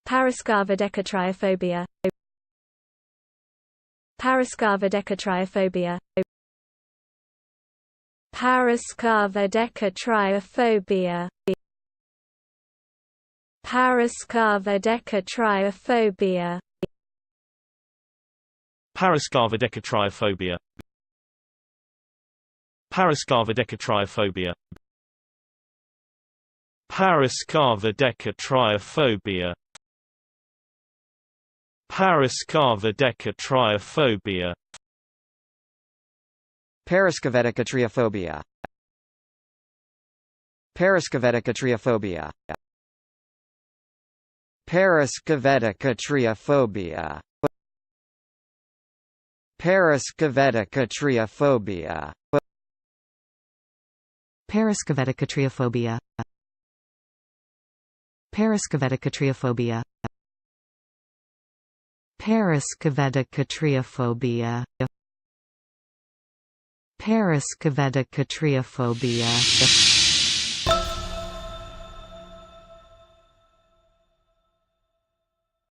Paraskavedekatriaphobia. Paraskavedekatriaphobia. Paraskavedekatriaphobia. Paraskavedekatriaphobia. Paraskavedekatriaphobia. Paraskavedekatriaphobia. Paraskavedekatriaphobia. Paraskavedekatriaphobia. Paraskavedekatriaphobia. Paraskavedekatriaphobia. Paraskavedekatriaphobia. Paraskavedekatriaphobia. Paraskavedekatriaphobia. Paraskavedekatriaphobia. Paraskavedekatriaphobia. Paraskavedekatriaphobia.